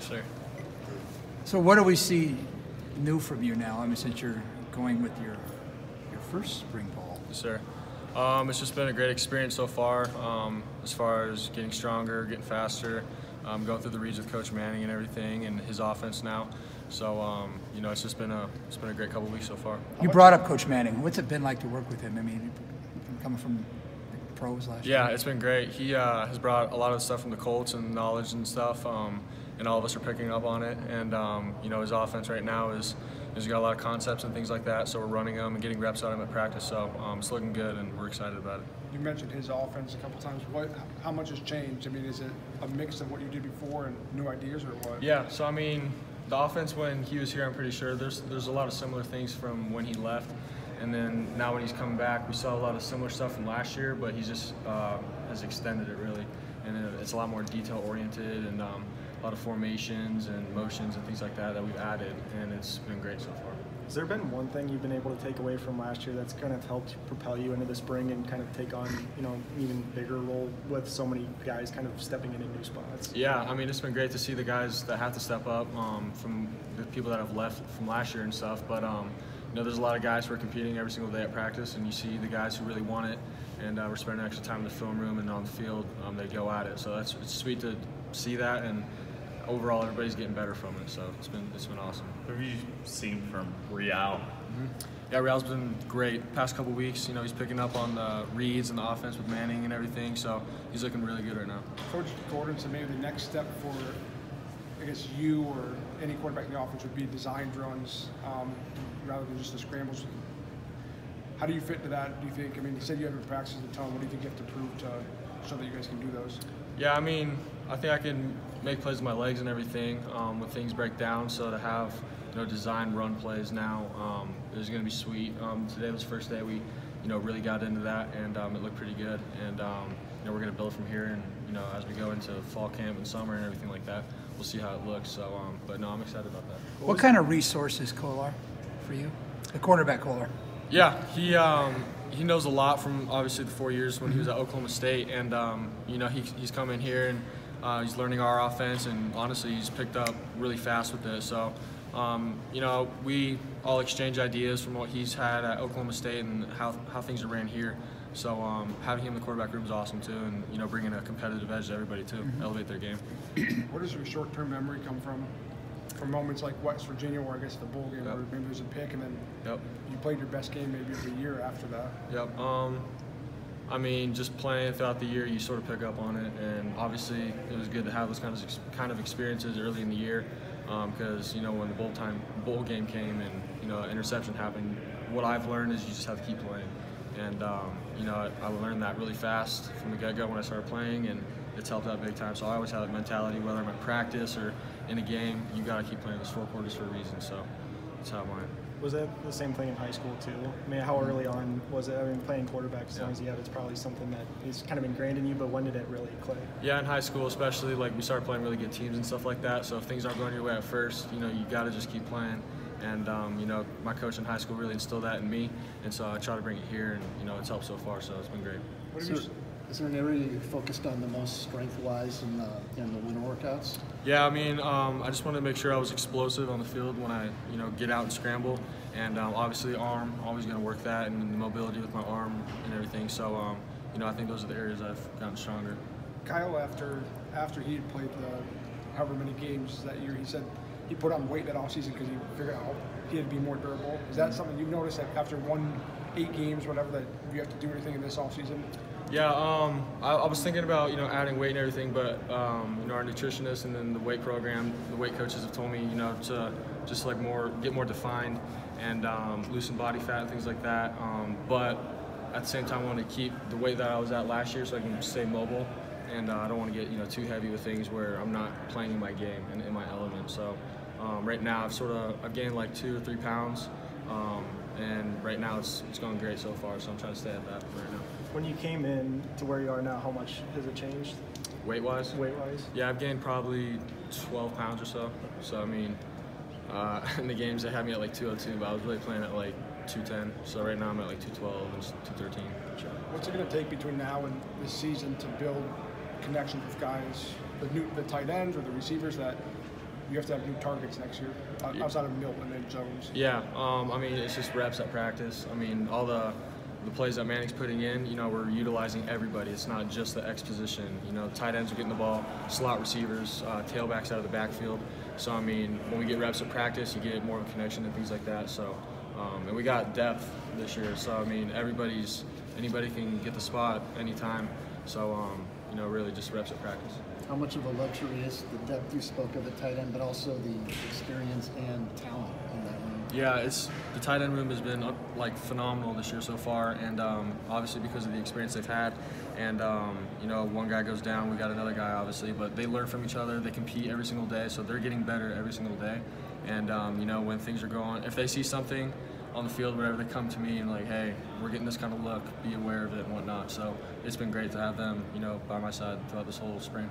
Sure. So what do we see new from you now? I mean, since you're going with your first spring ball. Yes, sir. It's just been a great experience so far, as far as getting stronger, getting faster, going through the reads with Coach Manning and everything, and his offense now. So, you know, it's been a great couple of weeks so far. You brought up Coach Manning. What's it been like to work with him? I mean, coming from the pros last year. Yeah, it's been great. He has brought a lot of the stuff from the Colts and knowledge and stuff, and all of us are picking up on it. And you know, his offense right now is he's got a lot of concepts and things like that. So we're running them and getting reps out of him at practice. So it's looking good, and we're excited about it. You mentioned his offense a couple times. How much has changed? I mean, is it a mix of what you did before and new ideas, or what? Yeah. So I mean, the offense when he was here, I'm pretty sure there's a lot of similar things from when he left, and then now when he's coming back, we saw a lot of similar stuff from last year, but he just has extended it really, and it's a lot more detail oriented and a lot of formations and motions and things like that we've added, and it's been great so far. Has there been one thing you've been able to take away from last year that's kind of helped propel you into the spring and kind of take on, you know, even bigger role with so many guys kind of stepping into new spots? Yeah, I mean, it's been great to see the guys that have to step up from the people that have left from last year and stuff. But you know, there's a lot of guys who are competing every single day at practice, and you see the guys who really want it, and we're spending extra time in the film room and on the field. They go at it, so it's sweet to see that, and overall everybody's getting better from it. So it's been awesome. What have you seen from Real? Mm-hmm. Yeah, Real's been great. Past couple weeks, you know, he's picking up on the reads and the offense with Manning and everything, so he's looking really good right now. Coach Gordon said maybe the next step for, I guess, you or any quarterback in the offense would be design runs rather than just the scrambles. How do you fit into that, do you think? I mean, you said you haven't practiced a ton. What do you think you have to prove to show that you guys can do those? Yeah, I mean, I think I can make plays with my legs and everything when things break down. So to have, you know, design run plays now is going to be sweet. Today was the first day we, you know, really got into that, and it looked pretty good. And you know, we're going to build from here, and you know, as we go into fall camp and summer and everything like that, we'll see how it looks. So, but no, I'm excited about that. What kind of resource is Kolar for you? The quarterback Kolar. Yeah, he knows a lot from obviously the 4 years when he was at Oklahoma State, and you know, he's come in here and he's learning our offense, and honestly he's picked up really fast with it. So you know, we all exchange ideas from what he's had at Oklahoma State and how things are ran here. So having him in the quarterback room is awesome too, and you know, bringing a competitive edge to everybody too, elevate their game. Where does your short-term memory come from moments like West Virginia, or I guess the bowl game, where maybe there's a pick and then you played your best game maybe of the year after that? Yep. I mean, just playing throughout the year, you sort of pick up on it, and obviously it was good to have those kind of experiences early in the year, because you know, when the bowl game came and you know, interception happened, what I've learned is you just have to keep playing, and you know, I learned that really fast from the get-go when I started playing, and it's helped out big time. So I always have that mentality, whether I'm at practice or in a game, you got to keep playing those 4 quarters for a reason. So that's how mine. Was that the same thing in high school too? I mean, how early on was it? I mean, playing quarterback as long as you have, it's probably something that is kind of ingrained in you, but when did it really click? Yeah, in high school especially, like we started playing really good teams and stuff like that. So if things aren't going your way at first, you know, you got to just keep playing. And you know, my coach in high school really instilled that in me, and so I try to bring it here, and you know, it's helped so far. So it's been great. Is there an area you focused on the most strength-wise in the winter workouts? Yeah, I mean, I just wanted to make sure I was explosive on the field when I, you know, get out and scramble, and obviously arm, always going to work that, and the mobility with my arm and everything. So, you know, I think those are the areas I've gotten stronger. Kyle, after he had played however many games that year, he said he put on weight that offseason because he figured out he had to be more durable. Is that something you've noticed that after 8 games, whatever, that you have to do anything in this offseason? Yeah, I was thinking about, you know, adding weight and everything, but you know, our nutritionist and then the weight program, the weight coaches have told me, you know, to just like get more defined and loosen body fat and things like that. But at the same time, I want to keep the weight that I was at last year so I can stay mobile, and I don't want to get, you know, too heavy with things where I'm not playing in my game and in my element. So right now I've gained like 2 or 3 pounds, and right now it's going great so far. So I'm trying to stay at that right now. When you came in to where you are now, how much has it changed? Weight-wise? Weight-wise? Yeah, I've gained probably 12 pounds or so. So, I mean, in the games they had me at like 202, but I was really playing at like 210. So right now I'm at like 212 and 213. What's it going to take between now and this season to build connections with guys, the tight ends or the receivers that you have to have new targets next year outside of Milton and Jones. Yeah, I mean, it's just reps at practice. I mean, all the plays that Manning's putting in, you know, we're utilizing everybody. It's not just the X position. You know, tight ends are getting the ball, slot receivers, tailbacks out of the backfield. So, I mean, when we get reps at practice, you get more of a connection and things like that. So, and we got depth this year. So, I mean, anybody can get the spot anytime. So, you know, really just reps at practice. How much of a luxury is the depth you spoke of at tight end, but also the experience and talent in that room? Yeah, the tight end room has been like phenomenal this year so far, and obviously because of the experience they've had. And you know, one guy goes down, we got another guy obviously, but they learn from each other. They compete every single day, so they're getting better every single day. And you know, when things are going, if they see something on the field, whatever, they come to me and like, hey, we're getting this kind of look, be aware of it and whatnot. So it's been great to have them, you know, by my side throughout this whole spring.